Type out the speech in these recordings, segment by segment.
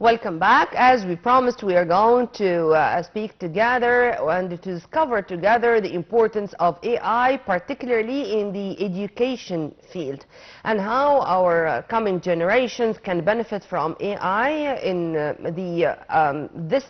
Welcome back. As we promised, we are going to speak together and to discover together the importance of AI, particularly in the education field, and how our coming generations can benefit from AI in this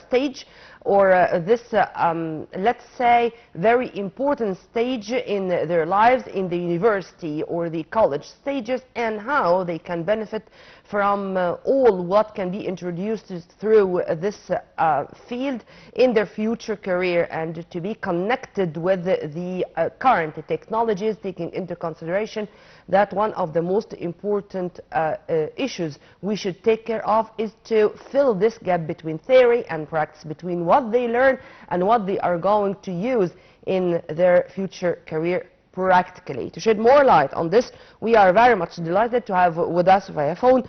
stage, or this, let's say, very important stage in their lives in the university or the college stages, and how they can benefit from all what can be introduced through this field in their future career, and to be connected with the current technologies, taking into consideration that one of the most important issues we should take care of is to fill this gap between theory and practice, between what they learn and what they are going to use in their future career practically. To shed more light on this, we are very much delighted to have with us via phone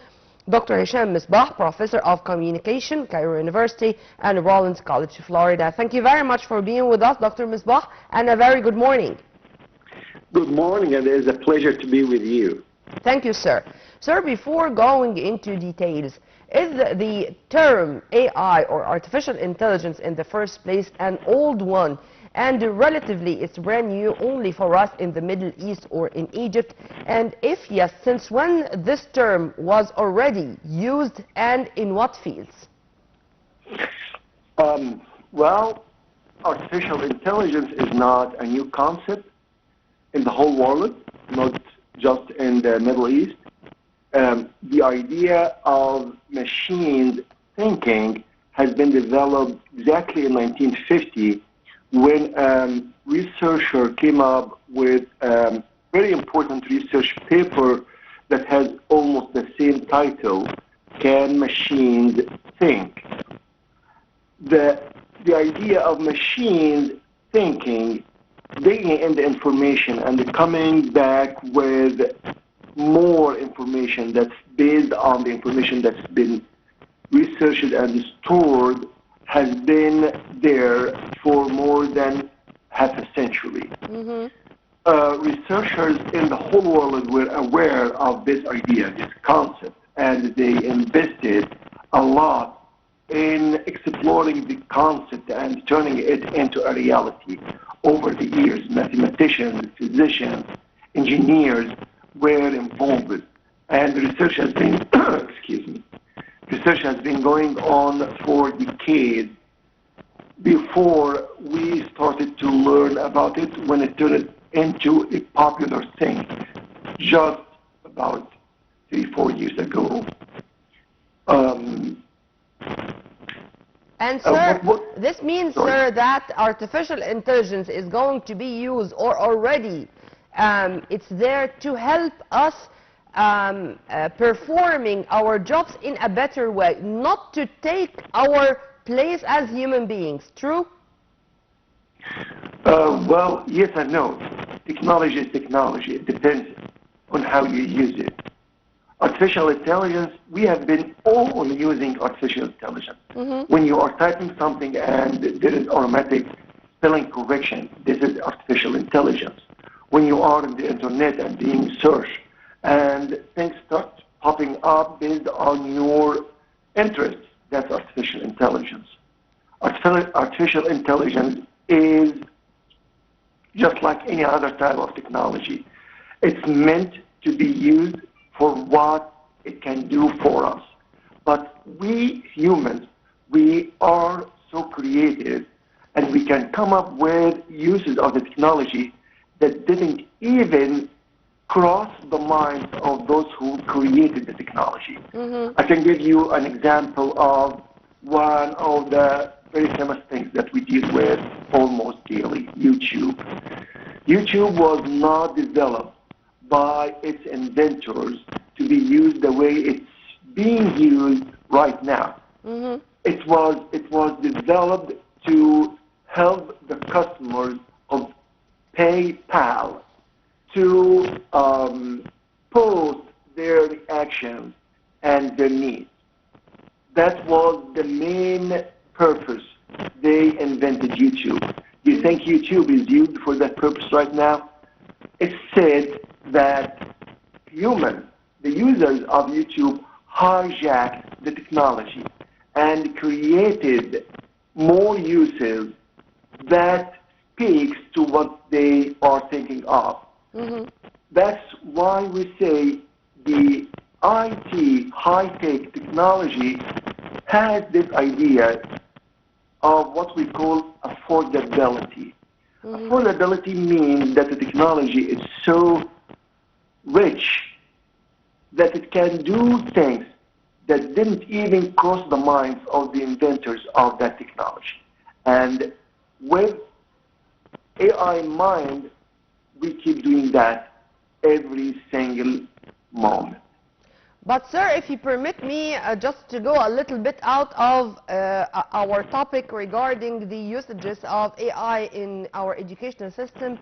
Dr. Hisham Mesbah, Professor of Communication, Cairo University and Rollins College, Florida. Thank you very much for being with us, Dr. Mesbah, and a very good morning. Good morning, and it is a pleasure to be with you. Thank you, sir. Sir, before going into details, is the term AI or artificial intelligence in the first place an old one, and relatively it's brand new only for us in the Middle East or in Egypt? And if yes, since when this term was already used and in what fields? Well, artificial intelligence is not a new concept in the whole world, not just in the Middle East. The idea of machine thinking has been developed exactly in 1950 when a researcher came up with a very important research paper that has almost the same title, Can Machines Think? The idea of machine thinking, digging in the information and coming back with more information that's based on the information that's been researched and stored, has been there for more than half a century. Researchers in the whole world were aware of this idea, this concept, and they invested a lot in exploring the concept and turning it into a reality. Over the years, mathematicians, physicians, engineers were involved, and research has been, research has been going on for decades before we started to learn about it, when it turned into a popular thing just about 3-4 years ago. And sir, this means, sir, that artificial intelligence is going to be used, or already it's there to help us performing our jobs in a better way, not to take our place as human beings. True? Well, yes and no. Technology is technology. It depends on how you use it. Artificial intelligence, we have been all using artificial intelligence. When you are typing something and there is automatic spelling correction, this is artificial intelligence. When you are on the internet and being searched and things start popping up based on your interests, that's artificial intelligence. Artificial intelligence is just like any other type of technology. It's meant to be used for what it can do for us. But we humans, we are so creative, and we can come up with uses of the technology that didn't even cross the minds of those who created the technology. I can give you an example of one of the very famous things that we deal with almost daily, YouTube. YouTube was not developed by its inventors to be used the way it's being used right now. It was developed to help the customers of PayPal to post their reactions and their needs. That was the main purpose they invented YouTube. Do you think YouTube is used for that purpose right now? It's said that humans, the users of YouTube, hijacked the technology and created more uses that speaks to what they are thinking of. That's why we say the IT, high-tech technology, has this idea of what we call affordability. Affordability means that the technology is so rich that it can do things that didn't even cross the minds of the inventors of that technology. And with AI in mind, we keep doing that every single moment. But sir, if you permit me just to go a little bit out of our topic regarding the usages of AI in our educational system,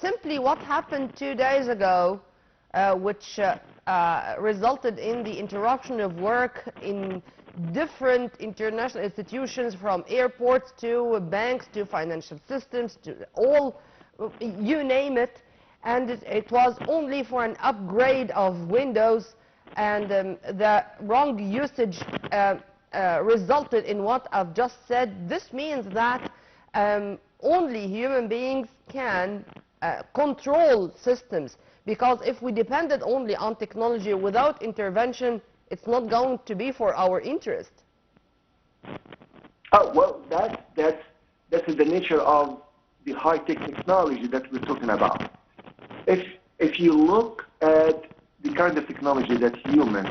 simply what happened 2 days ago, which resulted in the interruption of work in different international institutions, from airports to banks to financial systems to all, you name it, and it was only for an upgrade of Windows, and the wrong usage resulted in what I've just said. This means that only human beings can control systems, because if we depended only on technology without intervention, it's not going to be for our interest. Oh, well, that's the nature of the high-tech technology that we're talking about. If you look at the kind of technology that humans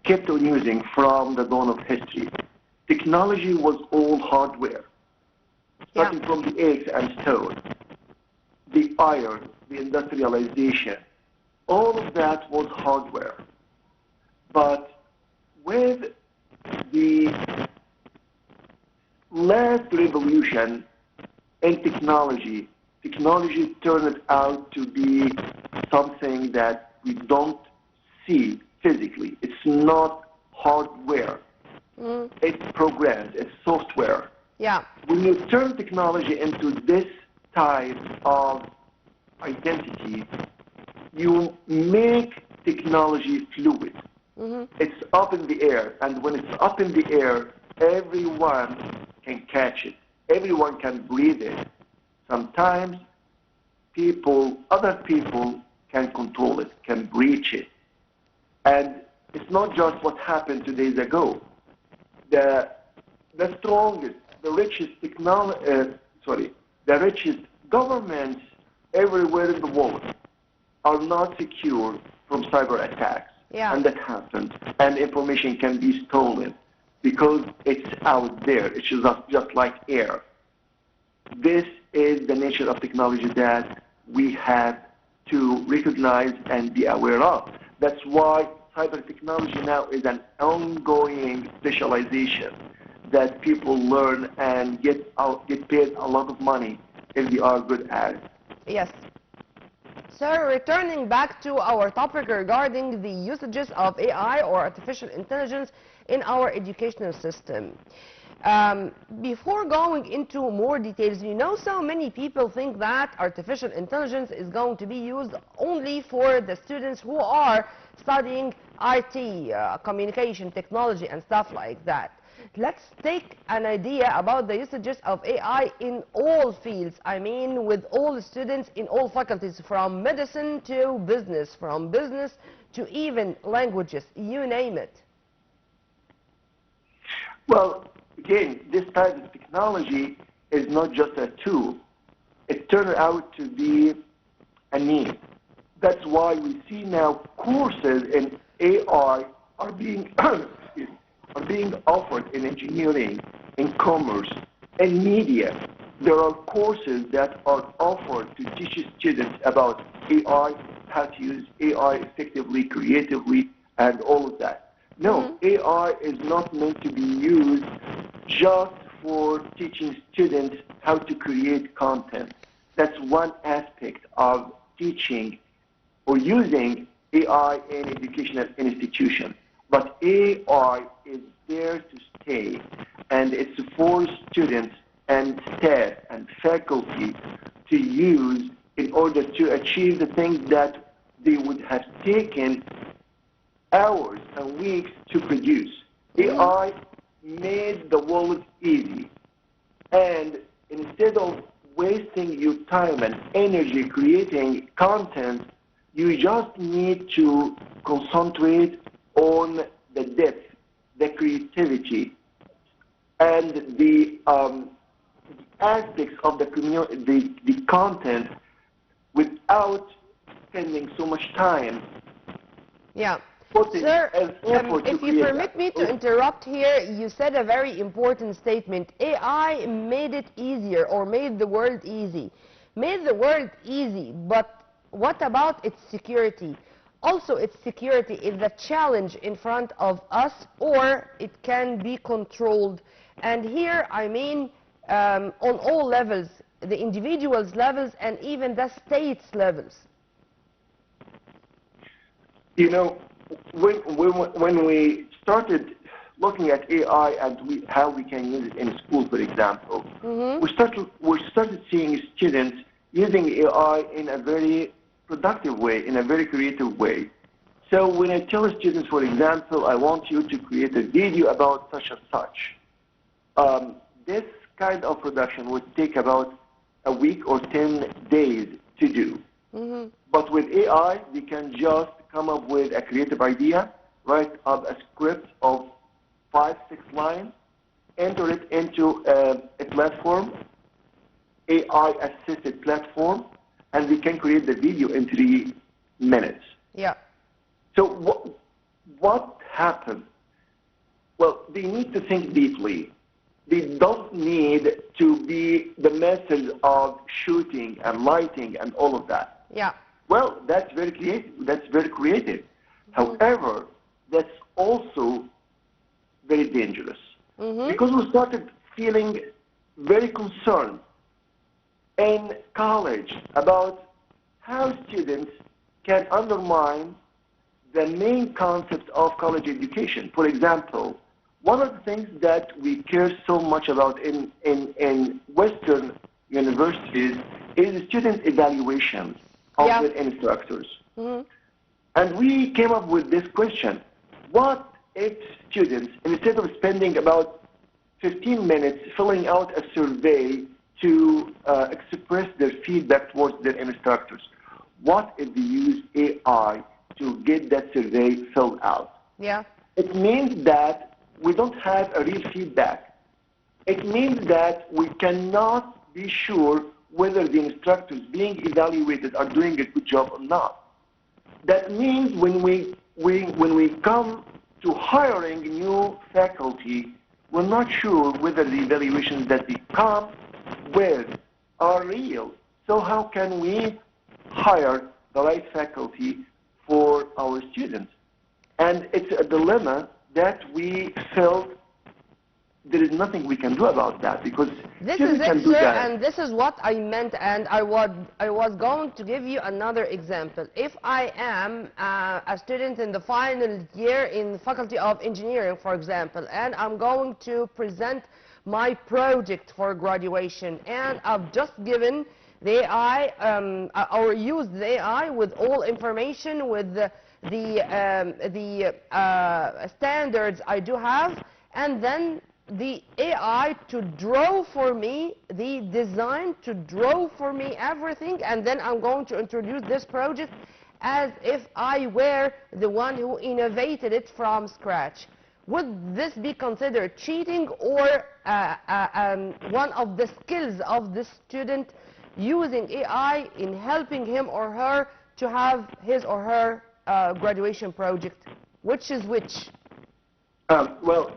kept on using from the dawn of history, technology was all hardware, starting from the eggs and stone, the iron, the industrialization, all of that was hardware. But with the last revolution in technology, technology turned out to be something that we don't see physically. It's not hardware. It's programs, it's software. Yeah. When you turn technology into this type of identity, you make technology fluid. It's up in the air, and when it's up in the air, everyone can catch it. Everyone can breathe it. Sometimes other people can control it, can breach it. And it's not just what happened 2 days ago. The strongest, the richest the richest governments everywhere in the world are not secure from cyber attacks. Yeah. And that happens. And information can be stolen because it's out there. It's just like air. This is the nature of technology that we have to recognize and be aware of. That's why cyber technology now is an ongoing specialization that people learn and get paid a lot of money if they are good at it. Yes. Sir, returning back to our topic regarding the usages of AI, or artificial intelligence, in our educational system. Before going into more details, so many people think that artificial intelligence is going to be used only for the students who are studying IT, communication technology and stuff like that. Let's take an idea about the usages of AI in all fields. I mean, with all students in all faculties, from medicine to business, from business to even languages, you name it. Well, again, this type of technology is not just a tool. It turned out to be a need. That's why we see now courses in AI are being offered in engineering, in commerce, in media. There are courses that are offered to teach students about AI, how to use AI effectively, creatively, and all of that. No, AI is not meant to be used just for teaching students how to create content. That's one aspect of teaching or using AI in educational institutions. But AI is there to stay, and it's for students and staff and faculty to use in order to achieve the things that they would have taken hours and weeks to produce. AI made the world easy. And instead of wasting your time and energy creating content, you just need to concentrate on the depth, the creativity, and the aspects of the community, the content, without spending so much time. Yeah. Putting Sir, effort to if you create permit that. me to interrupt here, you said a very important statement. AI made it easier, or made the world easy. Made the world easy, but what about its security? Also, its security is a challenge in front of us, or it can be controlled. And here, I mean, on all levels, the individual's levels and even the state's levels. You know, when we started looking at AI and how we can use it in school, for example, we started seeing students using AI in a very productive way, in a very creative way. So when I tell students, for example, I want you to create a video about such and such, this kind of production would take about a week or 10 days to do. But with AI, we can just come up with a creative idea, write up a script of 5, 6 lines, enter it into a platform, AI-assisted platform, and we can create the video in 3 minutes. Yeah. So what happened? Well, they need to think deeply. They don't need to be the method of shooting and lighting and all of that. Yeah. Well, that's very creative. That's very creative. However, that's also very dangerous because we started feeling very concerned in college about how students can undermine the main concept of college education. For example, one of the things that we care so much about in Western universities is student evaluations of their instructors. And we came up with this question: what if students, instead of spending about 15 minutes filling out a survey to express their feedback towards their instructors, what if they use AI to get that survey filled out? Yeah. It means that we don't have a real feedback. It means that we cannot be sure whether the instructors being evaluated are doing a good job or not. That means when we come to hiring new faculty, we're not sure whether the evaluations that they come with are real. So how can we hire the right faculty for our students? And it's a dilemma that we felt there is nothing we can do about that, because this students is can it, do sir, that. and this is what I meant, and I was going to give you another example. If I am a student in the final year in the Faculty of Engineering, for example, and I'm going to present my project for graduation, and I've just given the AI, or used the AI with all information, with the standards I do have, and then the AI to draw for me, the design to draw for me everything, and then I'm going to introduce this project as if I were the one who innovated it from scratch. Would this be considered cheating, or one of the skills of the student using AI in helping him or her to have his or her graduation project? Which is which? Well,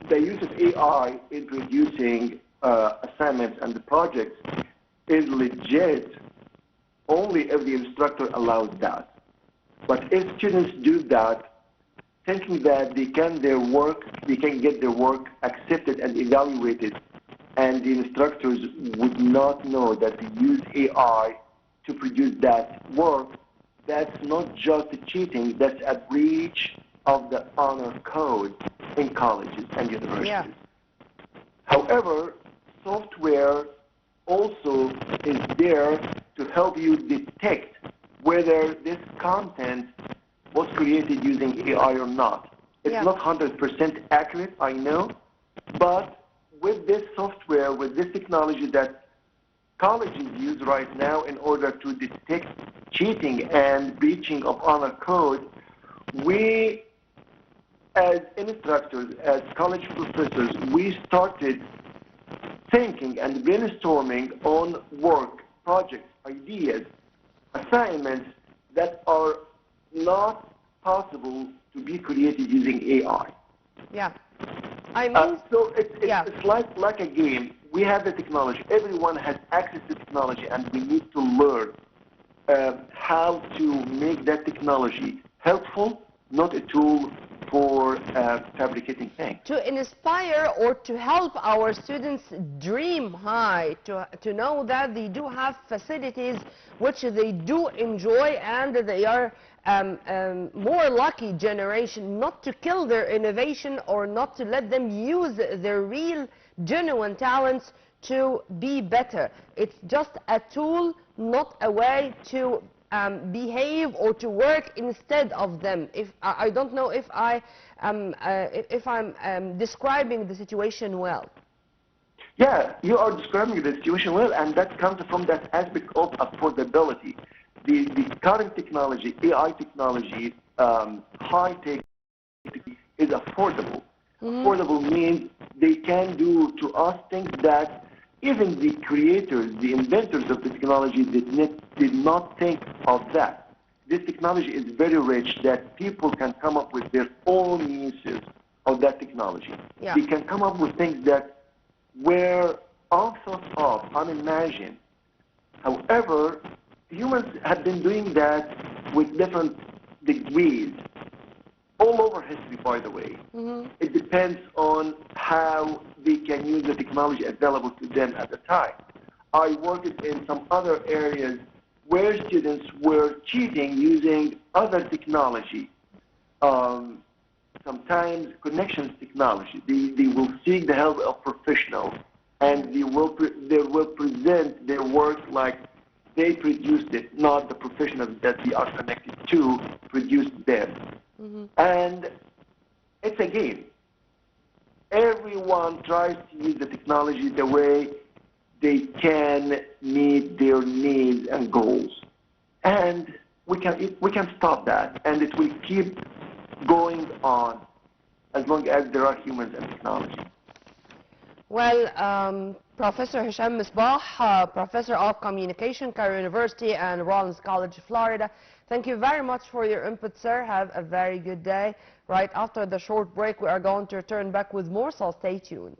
the use of AI in producing assignments and the projects is legit only if the instructor allows that. But if students do that, thinking that they can get their work accepted and evaluated, and the instructors would not know that they use AI to produce that work, that's not just cheating, that's a breach of the honor code in colleges and universities. Yeah. However, software also is there to help you detect whether this content was created using AI or not. It's Yeah. not 100% accurate, I know, but with this software, with this technology that colleges use right now in order to detect cheating and breaching of honor code, we, as instructors, as college professors, we started thinking and brainstorming on work, projects, ideas, assignments that are not possible to be created using AI. Yeah. I mean, So yeah. it's like a game. We have the technology. Everyone has access to technology, and we need to learn how to make that technology helpful, not a tool for fabricating things. To inspire or to help our students dream high, to know that they do have facilities which they do enjoy, and that they are more lucky generation, not to kill their innovation or not to let them use their real, genuine talents to be better. It's just a tool, not a way to behave or to work instead of them. If I don't know if I'm describing the situation well. Yeah, you are describing the situation well, and that comes from that aspect of affordability. The current technology, AI technology, high-tech, is affordable. Affordable means they can do to us things that even the creators, the inventors of the technology did not think of that. This technology is very rich that people can come up with their own uses of that technology. Yeah. They can come up with things that were unthought of, unimagined. However, humans have been doing that with different degrees all over history, by the way. It depends on how they can use the technology available to them at the time. I worked in some other areas where students were cheating using other technology, sometimes connections technology. They will seek the help of professionals, and they will present their work like they produced it, not the professionals that they are connected to produced them. And it's a game. Everyone tries to use the technology the way they can meet their needs and goals. And we can stop that, and it will keep going on as long as there are humans and technology. Well, Professor Hisham Mesbah, Professor of Communication, Cairo University and Rollins College, Florida, thank you very much for your input, sir. Have a very good day. Right after the short break, we are going to return back with more, so stay tuned.